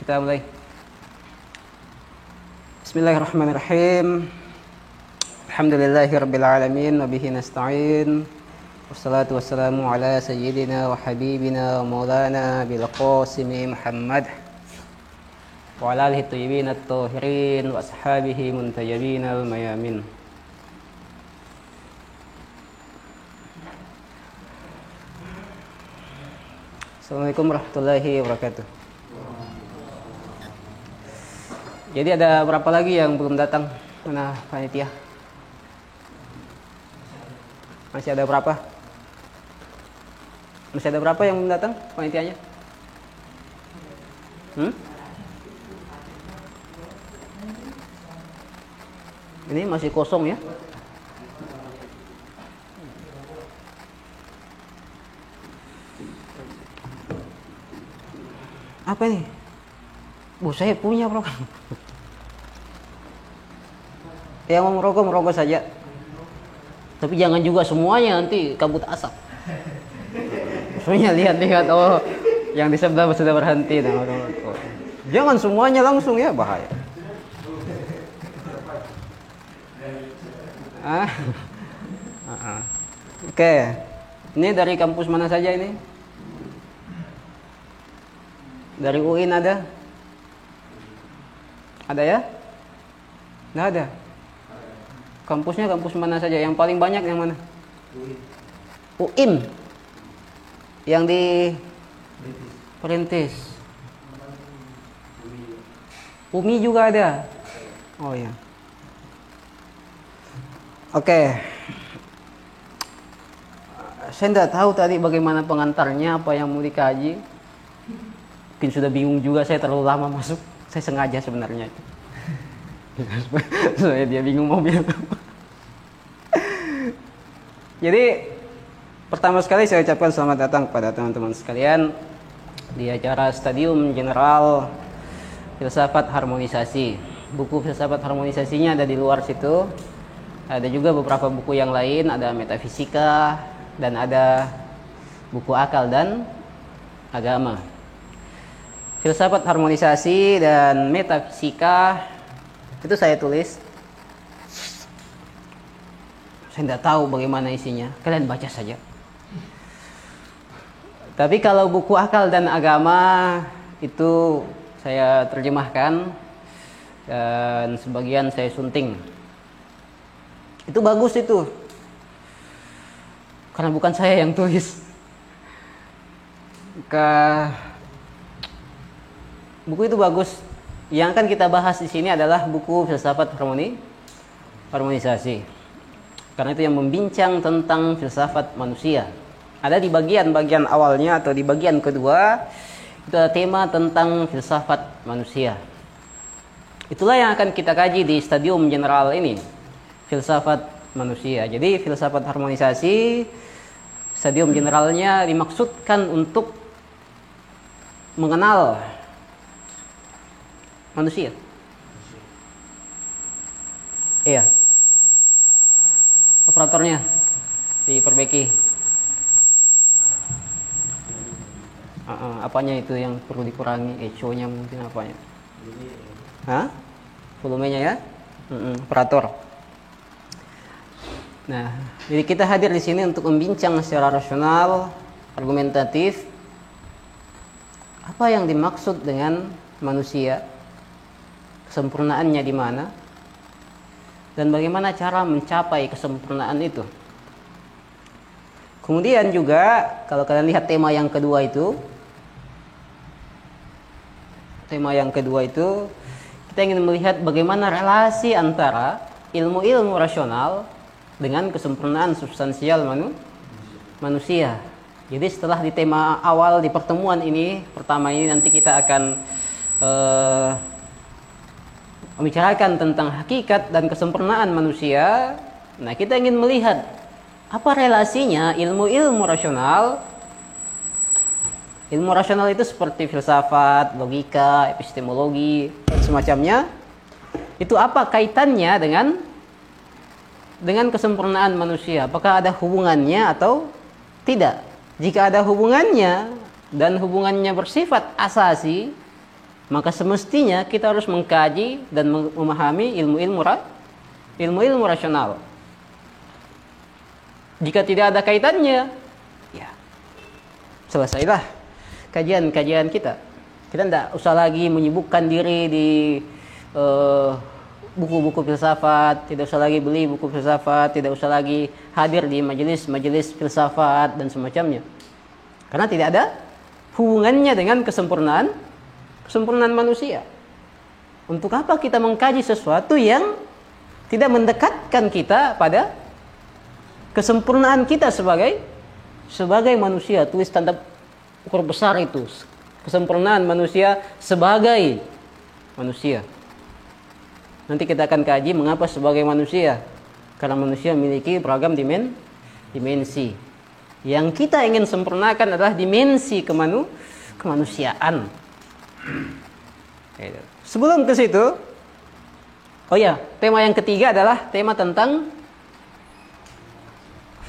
Kita mulai. Bismillahirrahmanirrahim. Alhamdulillahirabbil alamin wa bihi nasta'in. Wassalatu wassalamu ala sayyidina wa habibina wa maulana bil qasimi Muhammad wa ala alihi thayyibin at-tahirin wa ashabihi muntajabin al-mayamin. Assalamualaikum warahmatullahi wabarakatuh. Jadi ada berapa lagi yang belum datang? Mana panitia? Masih ada berapa? Masih ada berapa yang belum datang panitianya? Ini masih kosong ya? Apa ini? Bu, saya punya bro. Yang mau merokok saja. Tapi jangan juga semuanya, nanti kabut asap. Soalnya lihat-lihat, oh yang di sebelah sudah berhenti. Nah, jangan semuanya langsung ya, bahaya. Oke. Ini dari kampus mana saja ini? Dari UIN ada? Ada ya? Nggak ada. Kampusnya kampus mana saja? Yang paling banyak yang mana? UIN. Yang di Perintis. UMI juga ada. Oh ya. Oke. Saya tidak tahu tadi bagaimana pengantarnya, apa yang mau dikaji. Mungkin sudah bingung juga, saya terlalu lama masuk. Saya sengaja sebenarnya itu. Soalnya dia bingung mau bilang apa. Jadi pertama sekali saya ucapkan selamat datang kepada teman-teman sekalian di acara Stadium General Filsafat Harmonisasi. Buku filsafat harmonisasinya ada di luar situ. Ada juga beberapa buku yang lain, ada metafisika dan ada buku akal dan agama. Filsafat harmonisasi dan metafisika itu saya tulis. Saya tidak tahu bagaimana isinya. Kalian baca saja. Tapi kalau buku akal dan agama itu saya terjemahkan dan sebagian saya sunting. Itu bagus itu. Karena bukan saya yang tulis. Buku itu bagus. Yang akan kita bahas di sini adalah buku filsafat harmonisasi. Karena itu yang membincang tentang filsafat manusia. Ada di bagian-bagian awalnya atau di bagian kedua itu ada tema tentang filsafat manusia. Itulah yang akan kita kaji di Stadium General ini, filsafat manusia. Jadi filsafat harmonisasi Stadium Generalnya dimaksudkan untuk mengenal manusia. Iya. Operatornya diperbaiki. Apanya itu yang perlu dikurangi? Echo-nya mungkin apanya? Volumenya ya? Operator. Nah, jadi kita hadir di sini untuk membincang secara rasional, argumentatif, apa yang dimaksud dengan manusia, kesempurnaannya di mana, dan bagaimana cara mencapai kesempurnaan itu. Kemudian juga kalau kalian lihat tema yang kedua itu, kita ingin melihat bagaimana relasi antara ilmu-ilmu rasional dengan kesempurnaan substansial manusia. Jadi setelah di tema awal di pertemuan ini, pertama ini nanti kita akan membicarakan tentang hakikat dan kesempurnaan manusia. Nah, kita ingin melihat apa relasinya ilmu-ilmu rasional. Ilmu rasional itu seperti filsafat, logika, epistemologi, dan semacamnya. Itu apa kaitannya dengan kesempurnaan manusia? Apakah ada hubungannya atau tidak? Jika ada hubungannya dan hubungannya bersifat asasi, maka semestinya kita harus mengkaji dan memahami ilmu-ilmu rasional. Jika tidak ada kaitannya, ya selesailah kajian-kajian kita. Kita tidak usah lagi menyibukkan diri di buku-buku filsafat, tidak usah lagi beli buku filsafat, tidak usah lagi hadir di majelis-majelis filsafat dan semacamnya. Karena tidak ada hubungannya dengan kesempurnaan manusia. Untuk apa kita mengkaji sesuatu yang tidak mendekatkan kita pada kesempurnaan kita sebagai manusia? Tulis tanda ukur besar itu, kesempurnaan manusia sebagai manusia. Nanti kita akan kaji mengapa sebagai manusia. Karena manusia memiliki beragam dimensi. Yang kita ingin sempurnakan adalah dimensi kemanusiaan. Sebelum ke situ, tema yang ketiga adalah tema tentang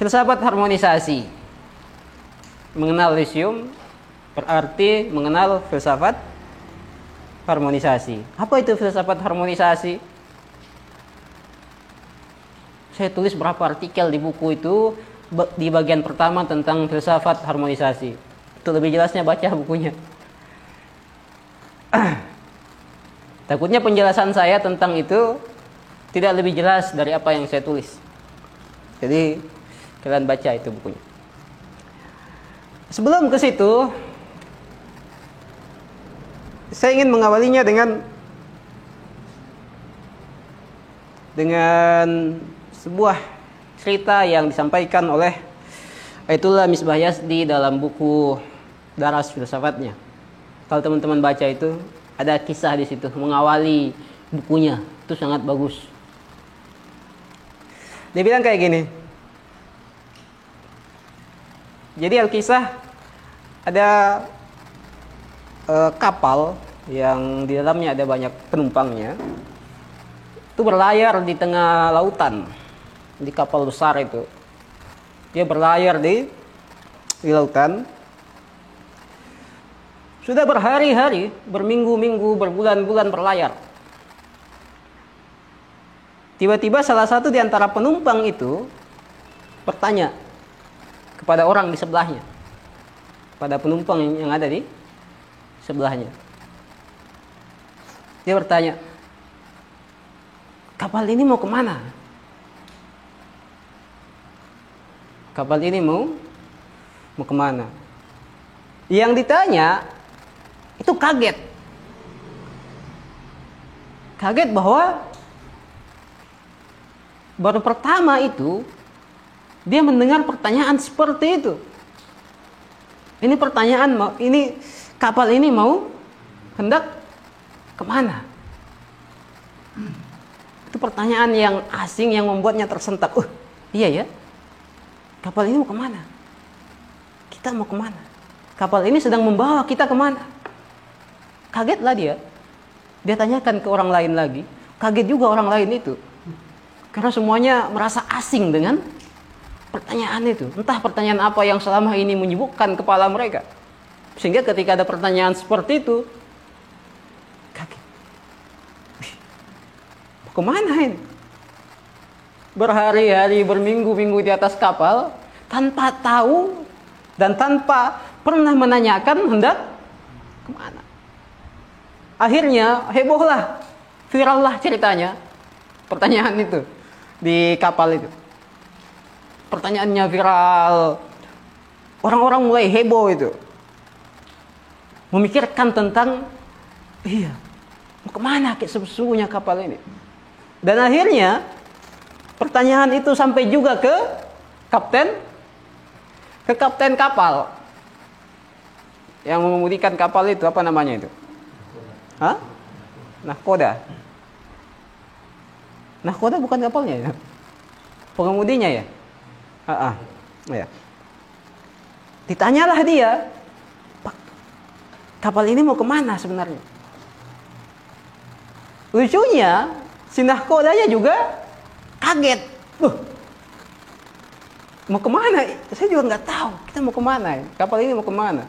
filsafat harmonisasi. Mengenal lisium berarti mengenal filsafat harmonisasi. Apa itu filsafat harmonisasi? Saya tulis berapa artikel di buku itu, di bagian pertama tentang filsafat harmonisasi. Itu lebih jelasnya baca bukunya. Takutnya penjelasan saya tentang itu tidak lebih jelas dari apa yang saya tulis. Jadi kalian baca itu bukunya. Sebelum ke situ, saya ingin mengawalinya dengan sebuah cerita yang disampaikan oleh Ayatullah Misbah Yazdi dalam buku Daras Filsafatnya. Kalau teman-teman baca itu, ada kisah di situ mengawali bukunya. Itu sangat bagus. Dia bilang kayak gini. Jadi Al-Kisah ada kapal yang di dalamnya ada banyak penumpangnya. Itu berlayar di tengah lautan. Di kapal besar itu. Dia berlayar di lautan. Sudah berhari-hari, berminggu-minggu, berbulan-bulan berlayar. Tiba-tiba salah satu di antara penumpang itu bertanya kepada orang di sebelahnya. Pada penumpang yang ada di sebelahnya. Dia bertanya, kapal ini mau kemana? Kapal ini mau kemana? Yang ditanya itu kaget. Kaget bahwa baru pertama itu dia mendengar pertanyaan seperti itu. Ini pertanyaan, ini kapal ini mau hendak kemana? Itu pertanyaan yang asing yang membuatnya tersentak. Iya ya, kapal ini mau kemana? Kita mau kemana? Kapal ini sedang membawa kita kemana? Kagetlah dia. Dia tanyakan ke orang lain lagi. Kaget juga orang lain itu. Karena semuanya merasa asing dengan pertanyaan itu. Entah pertanyaan apa yang selama ini menyibukkan kepala mereka. Sehingga ketika ada pertanyaan seperti itu, kaget. Kemana ini? Berhari-hari, berminggu-minggu di atas kapal, tanpa tahu dan tanpa pernah menanyakan hendak kemana. Akhirnya hebohlah, virallah ceritanya, pertanyaan itu di kapal itu. Pertanyaannya viral, orang-orang mulai heboh itu, memikirkan tentang, mau kemana sesungguhnya kapal ini. Dan akhirnya pertanyaan itu sampai juga ke kapten kapal yang mengemudikan kapal itu, apa namanya itu? Nahkoda. Nahkoda bukan kapalnya ya? Pengemudinya ya? Ya. Ditanyalah dia, Pak, kapal ini mau kemana sebenarnya? Lucunya, si nahkodanya juga kaget. Mau kemana? Saya juga nggak tahu. Kita mau kemana? Kapal ini mau kemana?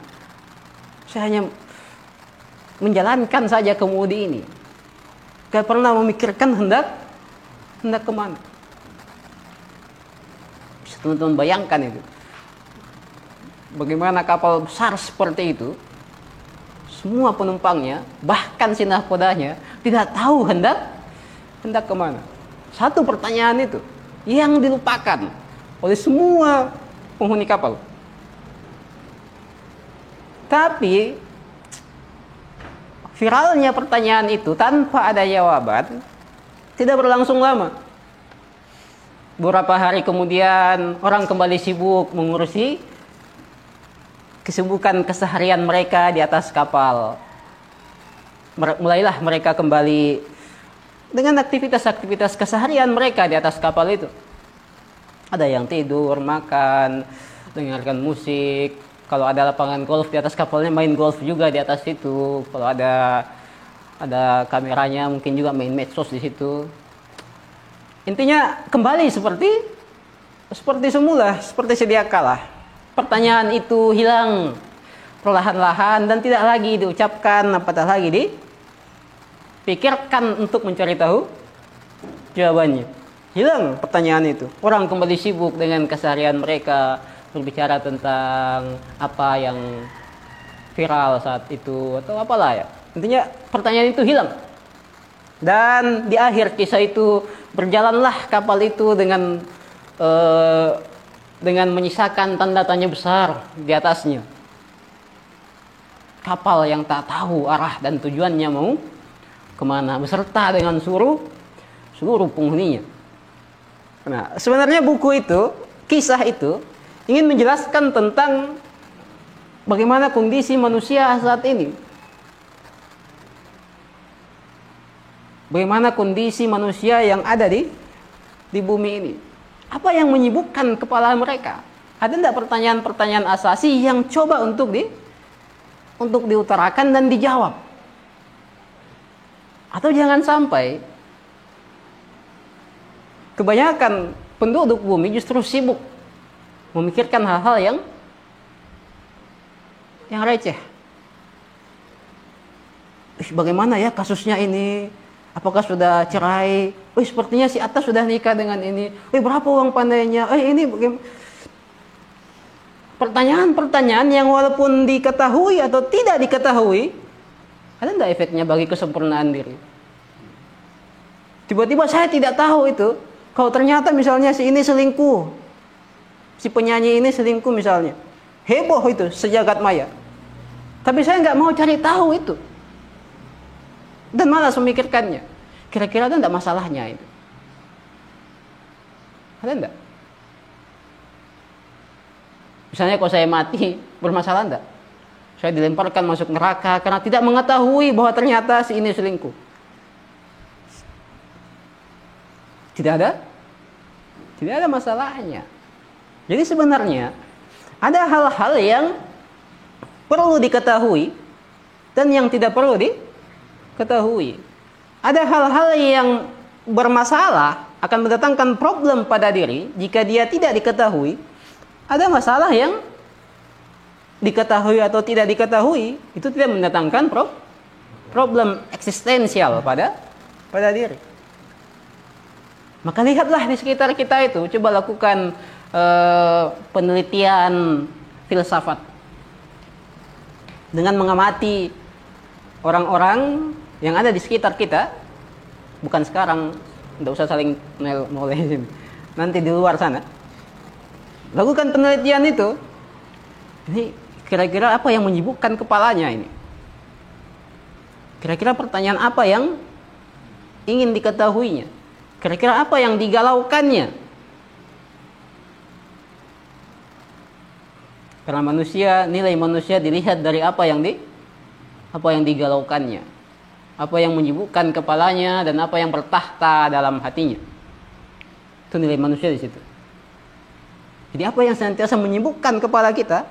Saya hanya menjalankan saja kemudi ini. Gak pernah memikirkan hendak kemana. Bisa teman-teman bayangkan itu. Bagaimana kapal besar seperti itu, semua penumpangnya, bahkan si nahkodanya, tidak tahu hendak kemana. Satu pertanyaan itu yang dilupakan oleh semua penghuni kapal. Tapi viralnya pertanyaan itu tanpa ada jawaban tidak berlangsung lama. Beberapa hari kemudian orang kembali sibuk mengurusi kesibukan keseharian mereka di atas kapal. Mulailah mereka kembali dengan aktivitas-aktivitas keseharian mereka di atas kapal itu. Ada yang tidur, makan, dengarkan musik. Kalau ada lapangan golf di atas kapalnya, main golf juga di atas situ. Kalau ada kameranya, mungkin juga main medsos di situ. Intinya kembali seperti semula, seperti sedia kala. Pertanyaan itu hilang perlahan-lahan dan tidak lagi diucapkan, apatah lagi dipikirkan untuk mencari tahu jawabannya. Hilang pertanyaan itu. Orang kembali sibuk dengan keseharian mereka, berbicara tentang apa yang viral saat itu atau apalah ya. Intinya pertanyaan itu hilang. Dan di akhir kisah itu berjalanlah kapal itu dengan menyisakan tanda tanya besar di atasnya. Kapal yang tak tahu arah dan tujuannya mau kemana, beserta dengan seluruh penghuninya. Nah, sebenarnya buku itu, kisah itu ingin menjelaskan tentang bagaimana kondisi manusia saat ini. Bagaimana kondisi manusia yang ada di bumi ini. Apa yang menyibukkan kepala mereka? Ada tidak pertanyaan-pertanyaan asasi yang coba untuk diutarakan dan dijawab? Atau jangan sampai kebanyakan penduduk bumi justru sibuk memikirkan hal-hal yang receh. Bagaimana ya kasusnya ini? Apakah sudah cerai? Sepertinya si atas sudah nikah dengan ini. Berapa uang pandainya? Ini bagaimana? Pertanyaan-pertanyaan yang walaupun diketahui atau tidak diketahui, ada enggak efeknya bagi kesempurnaan diri? Tiba-tiba saya tidak tahu itu. Kalau ternyata misalnya si ini selingkuh, si penyanyi ini selingkuh misalnya, heboh itu sejagat maya. Tapi saya nggak mau cari tahu itu, dan malas memikirkannya. Kira-kira ada enggak masalahnya itu? Ada enggak? Misalnya kalau saya mati, bermasalah enggak? Saya dilemparkan masuk neraka karena tidak mengetahui bahwa ternyata si ini selingkuh. Tidak ada masalahnya. Jadi sebenarnya ada hal-hal yang perlu diketahui dan yang tidak perlu diketahui. Ada hal-hal yang bermasalah akan mendatangkan problem pada diri jika dia tidak diketahui. Ada masalah yang diketahui atau tidak diketahui itu tidak mendatangkan problem eksistensial pada diri. Maka lihatlah di sekitar kita itu, coba lakukan penelitian filsafat dengan mengamati orang-orang yang ada di sekitar kita. Bukan sekarang, tidak usah saling noleh nanti di luar sana. Lakukan penelitian itu. Ini kira-kira apa yang menyibukkan kepalanya ini? Kira-kira pertanyaan apa yang ingin diketahuinya? Kira-kira apa yang digalaukannya? Karena nilai manusia dilihat dari apa yang digalaukannya, apa yang menyibukkan kepalanya dan apa yang bertahta dalam hatinya. Itu nilai manusia di situ. Jadi apa yang senantiasa menyibukkan kepala kita?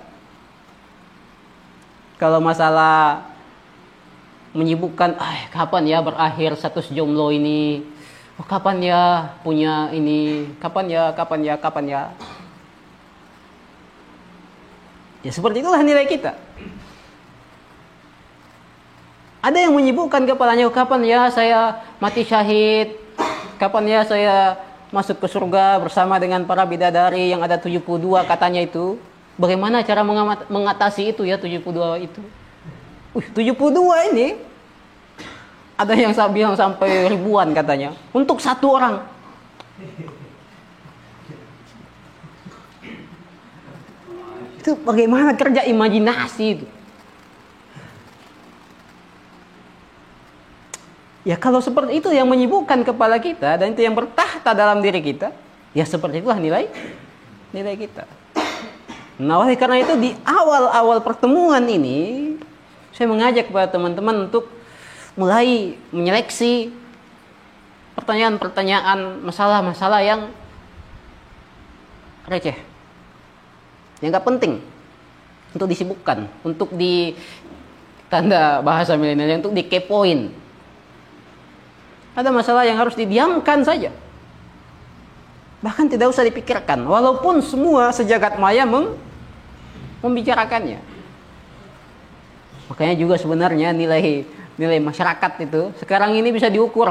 Kalau masalah menyibukkan, kapan ya berakhir status jomblo ini? Kapan ya punya ini? Kapan ya? Ya seperti itulah nilai kita. Ada yang menyibukkan kepalanya, kapan ya saya mati syahid, kapan ya saya masuk ke surga bersama dengan para bidadari yang ada 72 katanya itu. Bagaimana cara mengatasi itu ya 72 itu? 72 ini ada yang bilang sampai ribuan katanya untuk satu orang. Itu bagaimana kerja imajinasi itu? Ya kalau seperti itu yang menyibukkan kepala kita dan itu yang bertahta dalam diri kita, ya seperti itulah nilai kita. Nah, oleh karena itu di awal-awal pertemuan ini saya mengajak kepada teman-teman untuk mulai menyeleksi pertanyaan-pertanyaan, masalah-masalah yang receh, yang gak penting untuk disibukkan, untuk di tanda bahasa milenial untuk dikepoin. Ada masalah yang harus didiamkan saja, bahkan tidak usah dipikirkan, walaupun semua sejagat maya membicarakannya. Makanya juga sebenarnya nilai masyarakat itu sekarang ini bisa diukur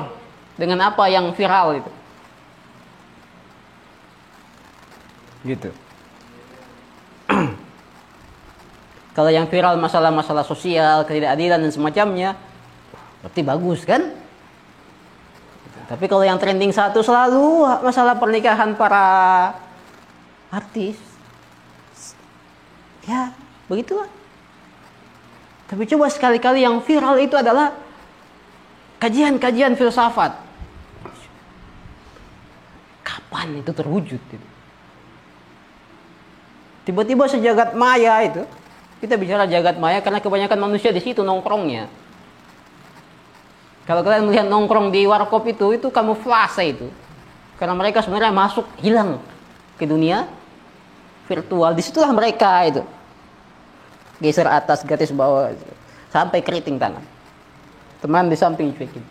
dengan apa yang viral itu. Gitu. Kalau yang viral masalah-masalah sosial, ketidakadilan dan semacamnya, berarti bagus kan? Tapi kalau yang trending satu selalu masalah pernikahan para artis, ya begitulah. Tapi coba sekali-kali yang viral itu adalah kajian-kajian filsafat. Kapan itu terwujud? Tiba-tiba sejagat maya itu, kita bicara jagat maya karena kebanyakan manusia di situ nongkrongnya. Kalau kalian melihat nongkrong di warkop itu kamuflase itu. Karena mereka sebenarnya masuk hilang ke dunia virtual. Disitulah mereka itu. Geser atas, garis bawah. Sampai keriting tangan. Teman di samping cuekin.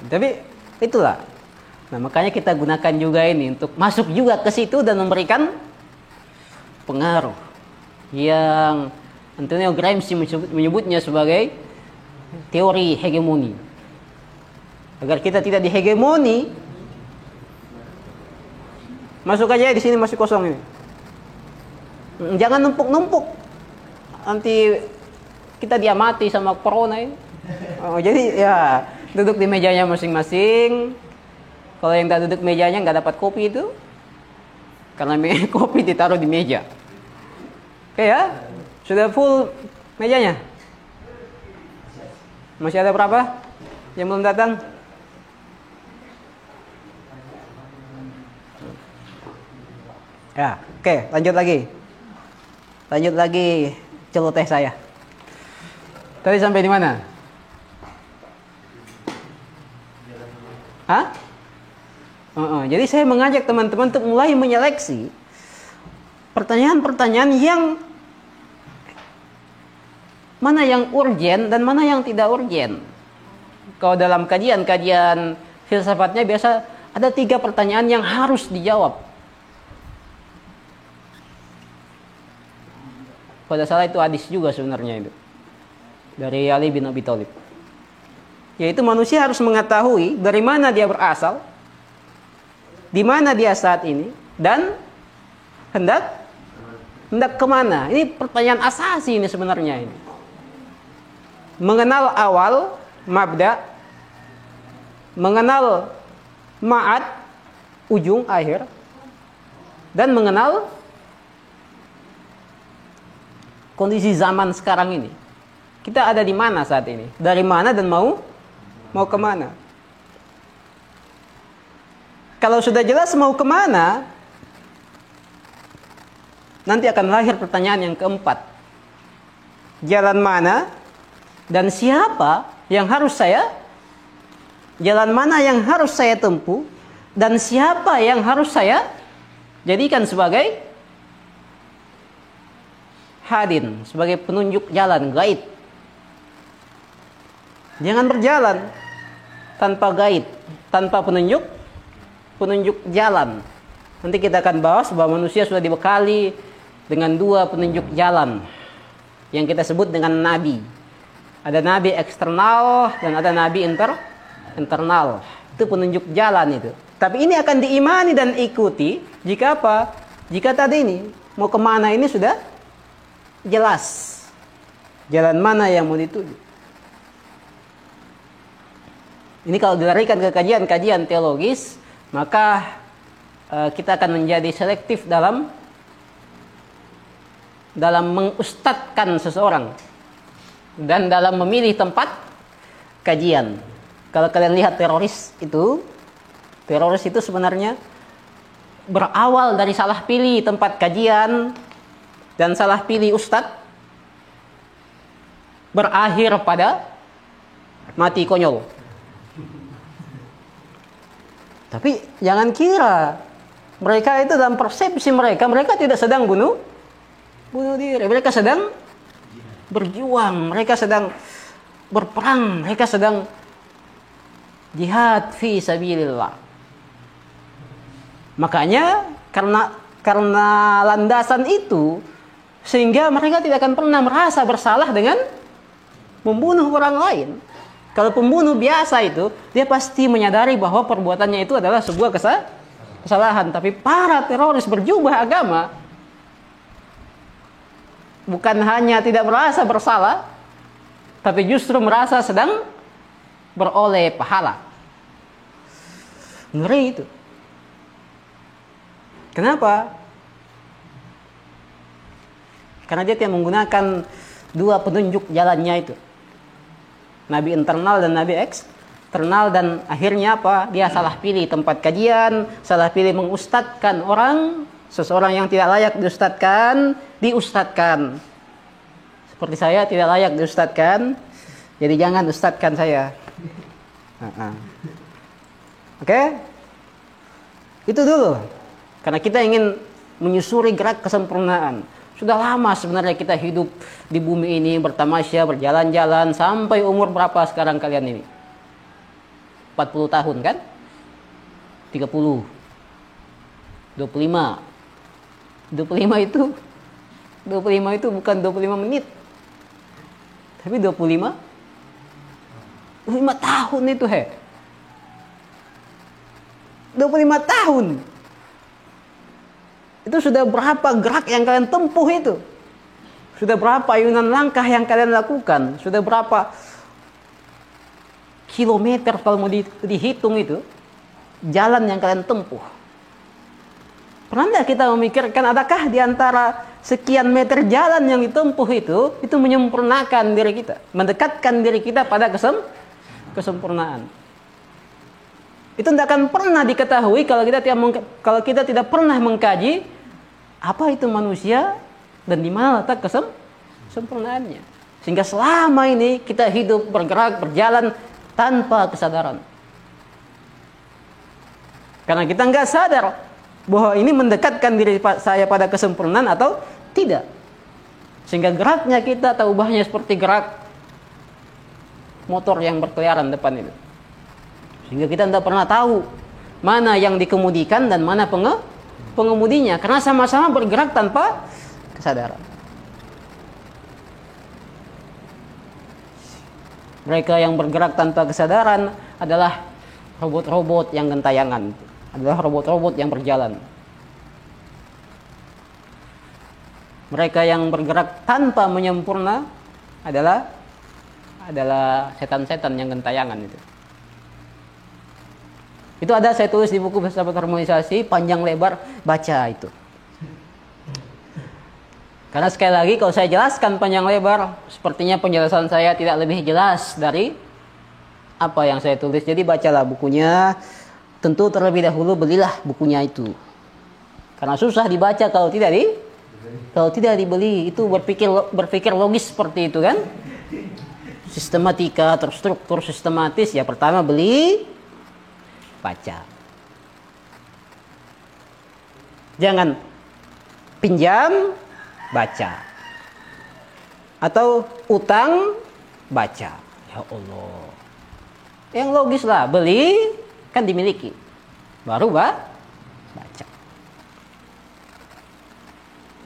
Tapi itulah. Nah, makanya kita gunakan juga ini untuk masuk juga ke situ dan memberikan pengaruh yang Antonio Gramsci menyebutnya sebagai teori hegemoni. Agar kita tidak dihegemoni, masuk aja di sini masih kosong ini. Jangan numpuk-numpuk. Nanti kita diamati sama corona ini. Jadi ya duduk di mejanya masing-masing. Kalau yang tak duduk mejanya nggak dapat kopi itu, karena kopi ditaruh di meja. Oke ya? Sudah full mejanya? Masih ada berapa yang belum datang? Ya, oke, lanjut lagi celoteh saya. Tadi sampai di mana? Hah? Jadi saya mengajak teman-teman untuk mulai menyeleksi pertanyaan-pertanyaan yang mana yang urgen dan mana yang tidak urgen. Kalau dalam kajian-kajian filsafatnya biasa ada 3 pertanyaan yang harus dijawab. Pada salah itu hadis juga sebenarnya itu. Dari Ali bin Abi Thalib. Yaitu manusia harus mengetahui dari mana dia berasal, di mana dia saat ini, dan hendak kemana. Ini pertanyaan asasi ini sebenarnya ini. Mengenal awal, mabda, mengenal ma'ad, ujung, akhir, dan mengenal kondisi zaman sekarang ini. Kita ada di mana saat ini? Dari mana dan mau kemana? Kalau sudah jelas mau kemana, nanti akan lahir pertanyaan yang keempat. Jalan mana? Dan siapa yang harus jalan mana yang harus saya tempuh, dan siapa yang harus saya jadikan sebagai hadin, sebagai penunjuk jalan, guide. Jangan berjalan tanpa guide, tanpa penunjuk jalan. Nanti kita akan bahas bahwa manusia sudah dibekali dengan 2 penunjuk jalan. yang kita sebut dengan nabi. Ada nabi eksternal dan ada nabi internal. Itu penunjuk jalan itu. Tapi ini akan diimani dan ikuti jika apa? Jika tadi ini mau kemana ini sudah jelas. Jalan mana yang mau dituju. Ini kalau dilarikan ke kajian-kajian teologis, maka kita akan menjadi selektif dalam mengustadkan seseorang dan dalam memilih tempat kajian. Kalau kalian lihat teroris itu sebenarnya berawal dari salah pilih tempat kajian dan salah pilih ustadz, berakhir pada mati konyol. Tapi jangan kira mereka itu dalam persepsi mereka tidak sedang bunuh diri. Mereka sedang berjuang, mereka sedang berperang, mereka sedang jihad fi sabilillah. Makanya karena landasan itu sehingga mereka tidak akan pernah merasa bersalah dengan membunuh orang lain. Kalau pembunuh biasa itu, dia pasti menyadari bahwa perbuatannya itu adalah sebuah kesalahan. Tapi para teroris berjubah agama bukan hanya tidak merasa bersalah, tapi justru merasa sedang beroleh pahala. Ngeri itu. Kenapa? Karena dia tidak menggunakan dua penunjuk jalannya itu. Nabi internal dan nabi eksternal, dan akhirnya apa? Dia salah pilih tempat kajian, salah pilih mengustadkan seseorang yang tidak layak diustadkan. Seperti saya tidak layak diustadkan, jadi jangan ustadkan saya. Oke? Itu dulu. Karena kita ingin menyusuri gerak kesempurnaan. Sudah lama sebenarnya kita hidup di bumi ini, bertamasya, berjalan-jalan, sampai umur berapa sekarang kalian ini? 40 tahun kan? 30, 25. 25 itu bukan 25 menit. Tapi 25 tahun itu 25 tahun. Itu sudah berapa gerak yang kalian tempuh itu? Sudah berapa ayunan langkah yang kalian lakukan? Sudah berapa kilometer kalau mau dihitung itu jalan yang kalian tempuh? Pernah tidak kita memikirkan adakah di antara sekian meter jalan yang ditempuh itu menyempurnakan diri kita, mendekatkan diri kita pada kesempurnaan? Itu tidak akan pernah diketahui kalau kita tidak pernah mengkaji apa itu manusia dan di mana letak kesempurnaannya. Sehingga selama ini kita hidup, bergerak, berjalan tanpa kesadaran. Karena kita nggak sadar bahwa ini mendekatkan diri saya pada kesempurnaan atau tidak. Sehingga geraknya kita atau ubahnya seperti gerak motor yang berkeliaran depan itu. Sehingga kita tidak pernah tahu mana yang dikemudikan dan mana pengemudinya, karena sama-sama bergerak tanpa kesadaran. Mereka yang bergerak tanpa kesadaran adalah robot-robot yang gentayangan, adalah robot-robot yang berjalan. Mereka yang bergerak tanpa menyempurna adalah setan-setan yang gentayangan itu. Itu ada saya tulis di buku Filsafat Harmonisasi, panjang lebar, baca itu. Karena sekali lagi kalau saya jelaskan panjang lebar, sepertinya penjelasan saya tidak lebih jelas dari apa yang saya tulis. Jadi bacalah bukunya. Tentu terlebih dahulu belilah bukunya itu. Karena susah dibaca kalau tidak dibeli. Itu berpikir logis seperti itu kan. Sistematika, terstruktur sistematis. Ya pertama beli, baca. Jangan pinjam, baca. Atau utang, baca. Ya Allah. Yang logis lah, beli kan dimiliki. Baru baca.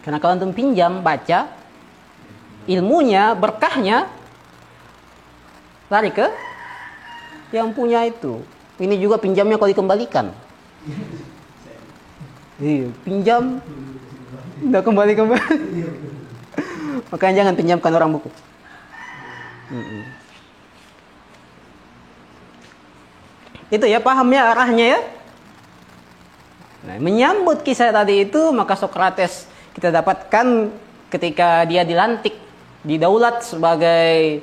Karena kalau antum pinjam, baca, ilmunya, berkahnya lari ke yang punya itu. Ini juga pinjamnya kalau dikembalikan. Iya, pinjam udah kembali. Makanya jangan pinjamkan orang buku. Itu ya, paham ya arahnya ya. Nah, menyambut kisah tadi itu, maka Sokrates kita dapatkan ketika dia dilantik, didaulat sebagai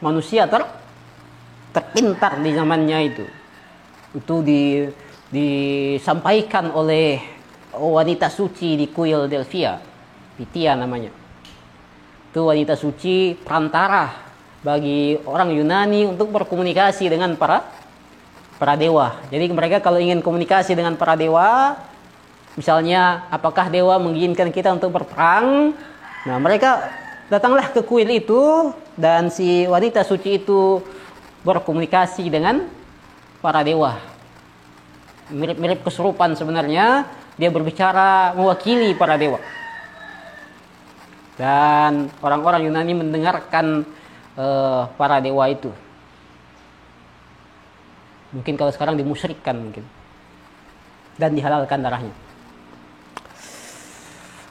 manusia terpintar di zamannya itu. Itu disampaikan oleh wanita suci di kuil Delphia, Pythia namanya. Itu wanita suci perantara bagi orang Yunani untuk berkomunikasi dengan para dewa. Jadi mereka kalau ingin komunikasi dengan para dewa, misalnya apakah dewa mengizinkan kita untuk berperang, nah mereka datanglah ke kuil itu dan si wanita suci itu berkomunikasi dengan para dewa. Mirip-mirip kesurupan sebenarnya, dia berbicara mewakili para dewa. Dan orang-orang Yunani mendengarkan para dewa itu. Mungkin kalau sekarang dimusyrikkan mungkin. Dan dihalalkan darahnya.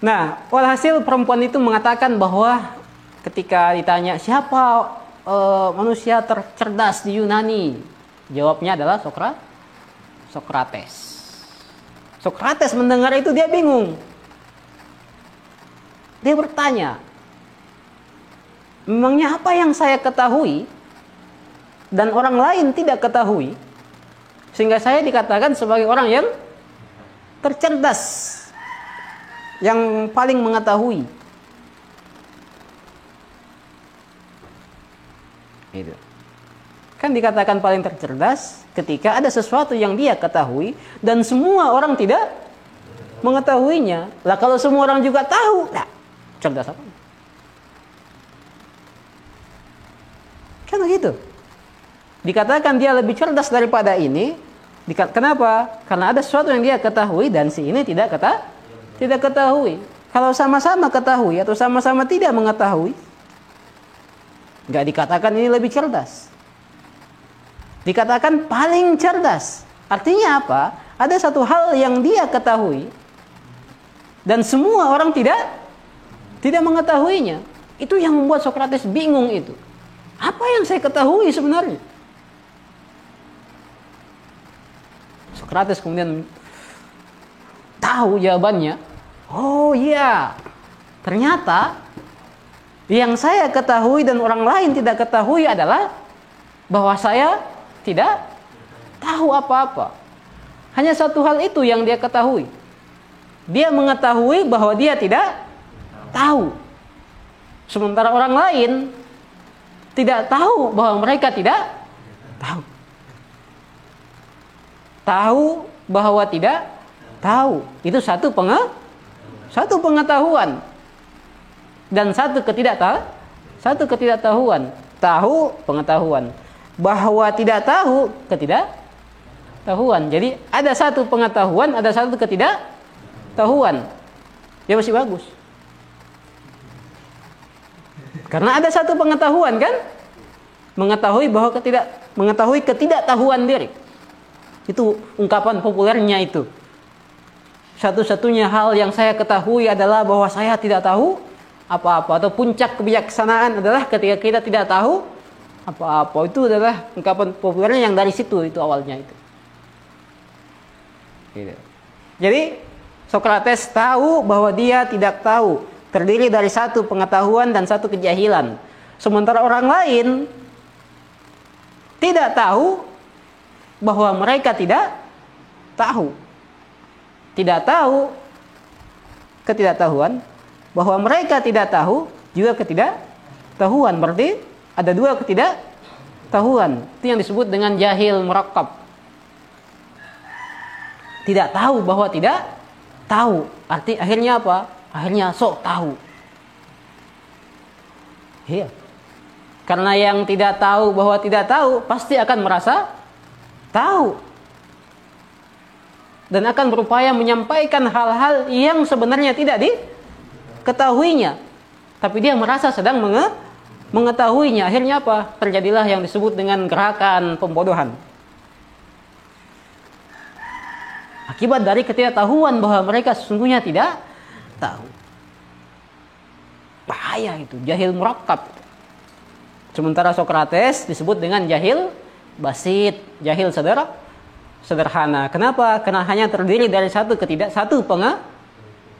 Nah, walhasil perempuan itu mengatakan bahwa ketika ditanya siapa manusia tercerdas di Yunani, jawabnya adalah Sokrates. Sokrates mendengar itu dia bingung. Dia bertanya, memangnya apa yang saya ketahui dan orang lain tidak ketahui sehingga saya dikatakan sebagai orang yang tercerdas, yang paling mengetahui. Itu kan dikatakan paling tercerdas ketika ada sesuatu yang dia ketahui dan semua orang tidak mengetahuinya. Lah kalau semua orang juga tahu, nah cerdas apa? Kan begitu. Dikatakan dia lebih cerdas daripada ini. Kenapa? Karena ada sesuatu yang dia ketahui dan si ini tidak ketahui. Kalau sama-sama ketahui atau sama-sama tidak mengetahui, nggak dikatakan ini lebih cerdas. Dikatakan paling cerdas. Artinya apa? Ada satu hal yang dia ketahui dan semua orang tidak mengetahuinya. Itu yang membuat Sokrates bingung itu. Apa yang saya ketahui sebenarnya? Sokrates kemudian tahu jawabannya. Oh iya, ternyata yang saya ketahui dan orang lain tidak ketahui adalah bahwa saya tidak tahu apa-apa. Hanya satu hal itu yang dia ketahui. Dia mengetahui bahwa dia tidak tahu. Sementara orang lain tidak tahu bahwa mereka tidak tahu. Tahu bahwa tidak tahu. Itu satu pengetahuan. Dan satu ketidaktahuan. Tahu, pengetahuan. Bahwa tidak tahu, ketidaktahuan. Jadi ada satu pengetahuan, ada satu ketidaktahuan. Ya masih bagus. Karena ada satu pengetahuan kan? Mengetahui ketidaktahuan diri. Itu ungkapan populernya itu. Satu-satunya hal yang saya ketahui adalah bahwa saya tidak tahu apa-apa. Atau puncak kebijaksanaan adalah ketika kita tidak tahu apa-apa. Itu adalah ungkapan populernya yang dari situ itu awalnya itu. Gitu. Jadi Sokrates tahu bahwa dia tidak tahu. Terdiri dari satu pengetahuan dan satu kejahilan. Sementara orang lain tidak tahu bahwa mereka tidak tahu. Tidak tahu, ketidaktahuan. Bahwa mereka tidak tahu, juga ketidaktahuan. Berarti ada dua ketidaktahuan. Itu yang disebut dengan jahil murakkab. Tidak tahu bahwa tidak tahu. Arti akhirnya apa? Akhirnya sok tahu. Iya. Karena yang tidak tahu bahwa tidak tahu pasti akan merasa tahu. Dan akan berupaya menyampaikan hal-hal yang sebenarnya tidak diketahui. mengetahuinya, tapi dia merasa sedang mengetahuinya. Akhirnya apa? Terjadilah yang disebut dengan gerakan pembodohan. Akibat dari ketidaktahuan bahwa mereka sesungguhnya tidak tahu. Bahaya itu, jahil murakkab. Sementara Sokrates disebut dengan jahil basit, jahil sederhana. Kenapa? Karena hanya terdiri dari satu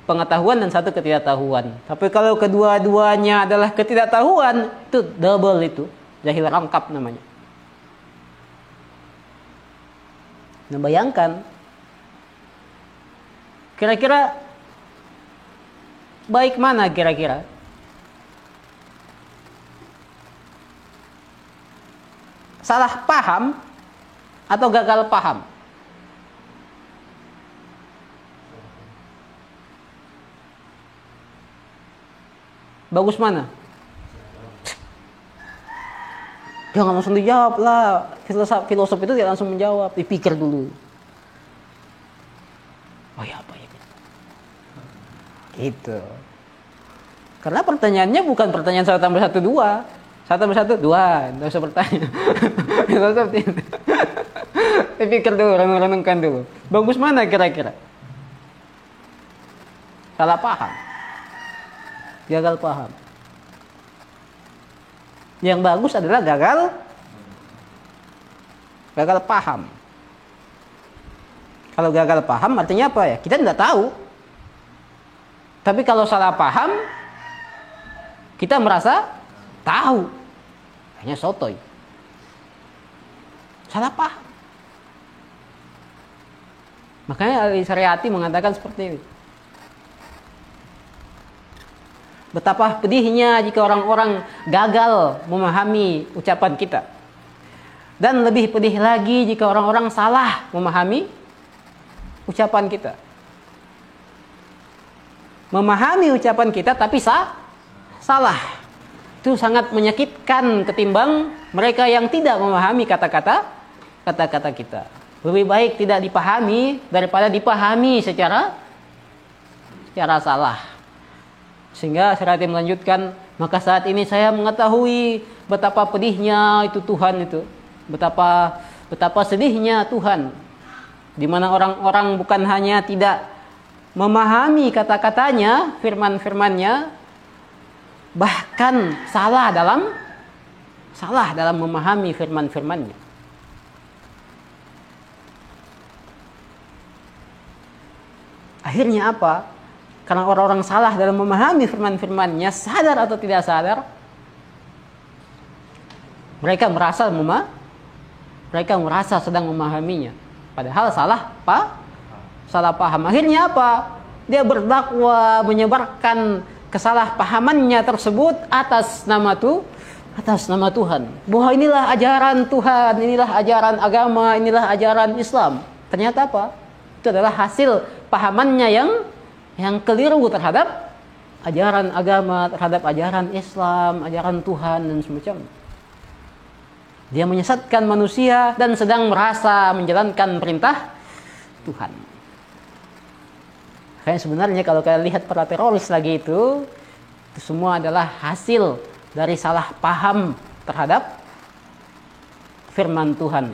pengetahuan dan satu ketidaktahuan. Tapi kalau kedua-duanya adalah ketidaktahuan, itu double, itu jahil rangkap namanya. Nah, bayangkan, kira-kira baik mana kira-kira? Salah paham atau gagal paham? Bagus mana? Jangan langsung dijawab lah. Filosof itu tidak langsung menjawab, dipikir dulu. Oh ya, apa ya? Gitu. Karena pertanyaannya bukan pertanyaan 1 tambah 1 2. 1 tambah 1 2. Tidak usah bertanya. Filosof tidak. Dipikir dulu, renung-renungkan dulu. Bagus mana kira-kira? Salah paham, gagal paham. Yang bagus adalah gagal paham. Kalau gagal paham artinya apa ya? Kita tidak tahu. Tapi kalau salah paham, kita merasa tahu. Hanya sotoy. Salah paham. Makanya Ali Syariati mengatakan seperti ini. Betapa pedihnya jika orang-orang gagal memahami ucapan kita. Dan lebih pedih lagi jika orang-orang salah memahami ucapan kita. Memahami ucapan kita tapi salah. Itu sangat menyakitkan ketimbang mereka yang tidak memahami kata-kata kita. Lebih baik tidak dipahami daripada dipahami secara salah. Sehingga Syariati melanjutkan, maka saat ini saya mengetahui betapa pedihnya itu Tuhan itu. Betapa sedihnya Tuhan. Di mana orang-orang bukan hanya tidak memahami kata-katanya, firman-firmannya, bahkan salah dalam memahami firman-firmannya. Akhirnya apa? Karena orang-orang salah dalam memahami firman-firmannya, sadar atau tidak sadar, mereka merasa sedang memahaminya. Padahal salah paham. Akhirnya apa? Dia berdakwah menyebarkan kesalahpahamannya tersebut atas nama Tuhan. Bahwa inilah ajaran Tuhan, inilah ajaran agama, inilah ajaran Islam. Ternyata apa? Itu adalah hasil pahamannya yang keliru terhadap ajaran agama, terhadap ajaran Islam, ajaran Tuhan dan semacamnya. Dia menyesatkan manusia dan sedang merasa menjalankan perintah Tuhan. Kayak sebenarnya kalau kalian lihat para teroris lagi itu semua adalah hasil dari salah paham terhadap firman Tuhan.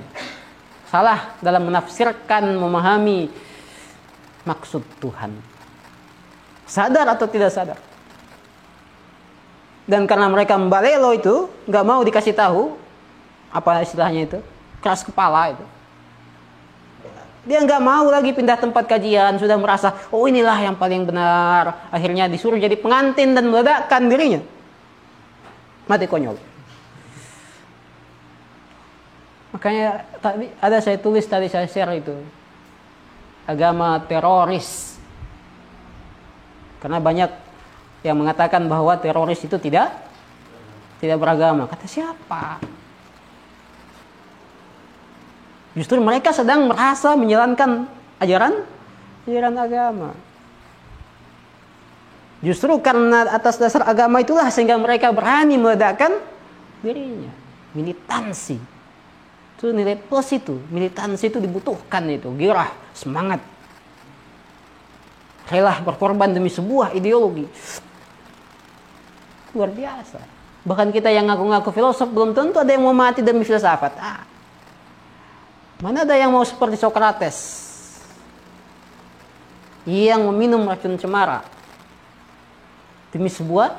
Salah dalam menafsirkan, memahami maksud Tuhan. Sadar atau tidak sadar. Dan karena mereka membalelo itu, nggak mau dikasih tahu, apa istilahnya itu, keras kepala itu. Dia nggak mau lagi pindah tempat kajian, sudah merasa, oh inilah yang paling benar. Akhirnya disuruh jadi pengantin dan meledakkan dirinya. Mati konyol. Makanya tadi ada saya tulis, tadi saya share itu. Agama teroris. Karena banyak yang mengatakan bahwa teroris itu tidak beragama. Kata siapa? Justru mereka sedang merasa menjalankan ajaran agama. Justru karena atas dasar agama itulah sehingga mereka berani meledakkan dirinya. Militansi. Itu nilai plus itu. Militansi itu dibutuhkan itu. Girah, semangat. Rela berkorban demi sebuah ideologi. luar biasa. Bahkan kita yang ngaku-ngaku filosof belum tentu ada yang mau mati demi filsafat. Mana ada yang mau seperti Socrates yang meminum racun cemara demi sebuah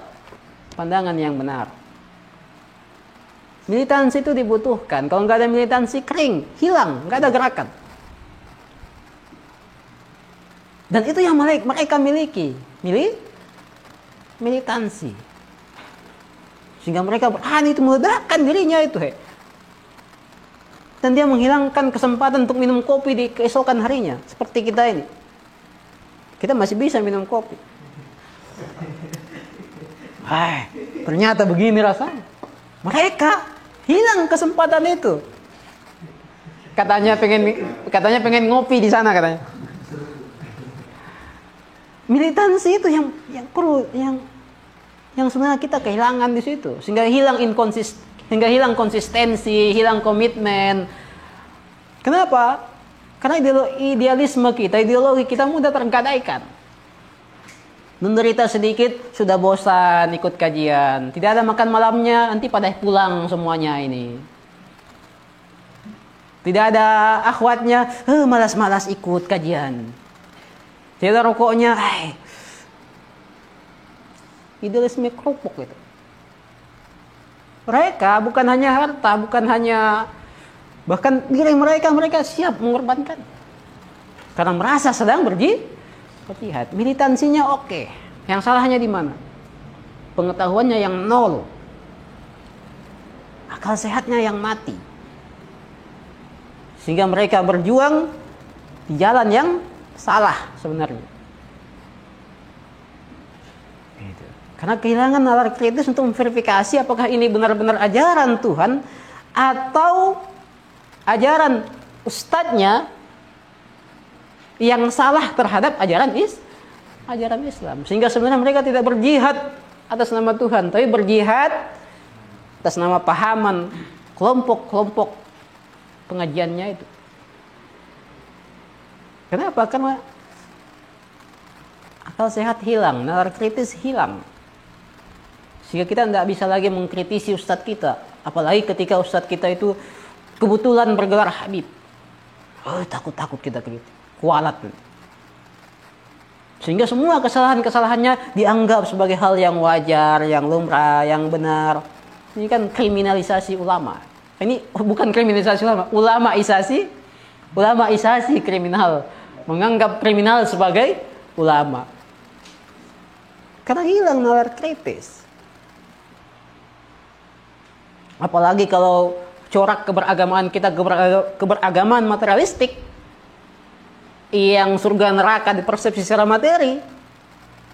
pandangan yang benar. Militansi itu dibutuhkan. Kalau nggak ada militansi, kering, hilang, nggak ada gerakan. Dan itu yang mereka miliki, militansi. Sehingga mereka berani itu meledakkan dirinya itu. Dan dia menghilangkan kesempatan untuk minum kopi di keesokan harinya. Seperti kita ini. Kita masih bisa minum kopi. Ternyata begini rasanya. Mereka hilang kesempatan itu. Katanya pengen ngopi di sana katanya. Militansi itu yang perlu yang sebenarnya kita kehilangan di situ, sehingga hilang konsistensi, hilang komitmen. Kenapa? Karena idealisme kita, ideologi kita mudah tergadaikan. Menderita sedikit sudah bosan ikut kajian, tidak ada makan malamnya, nanti pada pulang semuanya ini. Tidak ada akhwatnya, malas-malas ikut kajian. Tidak ada rokoknya, idealisme kerupuk itu. Mereka bukan hanya harta, bahkan diri mereka siap mengorbankan. Karena merasa sedang berjihad. Militansinya oke. Yang salahnya di mana? Pengetahuannya yang nol. Akal sehatnya yang mati. Sehingga mereka berjuang di jalan yang salah sebenarnya. Karena kehilangan nalar kritis untuk memverifikasi apakah ini benar-benar ajaran Tuhan atau ajaran ustadznya yang salah terhadap ajaran Islam. Sehingga sebenarnya mereka tidak berjihad atas nama Tuhan, tapi berjihad atas nama pahaman kelompok-kelompok pengajiannya itu. Kenapa? Karena akal sehat hilang, nalar kritis hilang. Sehingga kita tidak bisa lagi mengkritisi ustadz kita. Apalagi ketika ustadz kita itu kebetulan bergelar Habib. Takut kita kritik. Kualat. Sehingga semua kesalahan-kesalahannya dianggap sebagai hal yang wajar, yang lumrah, yang benar. Ini kan kriminalisasi ulama. Ini bukan kriminalisasi ulama, ulamaisasi kriminal. Menganggap kriminal sebagai ulama. Karena hilang nalar kritis. Apalagi kalau corak keberagamaan kita keberagaman materialistik, yang surga neraka dipersepsi secara materi,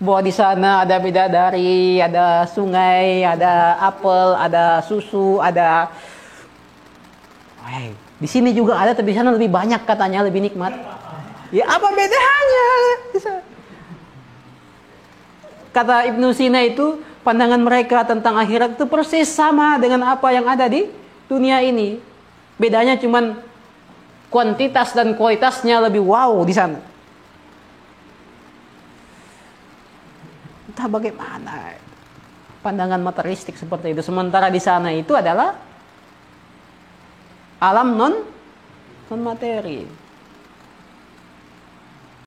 bahwa di sana ada bidadari, ada sungai, ada apel, ada susu, ada di sini juga ada, tapi di sana lebih banyak katanya, lebih nikmat. Ya apa bedanya? Kata Ibnu Sina itu, pandangan mereka tentang akhirat itu persis sama dengan apa yang ada di dunia ini. Bedanya cuman kuantitas dan kualitasnya lebih wow di sana. Entah bagaimana pandangan materialistik seperti itu. Sementara di sana itu adalah alam non materi.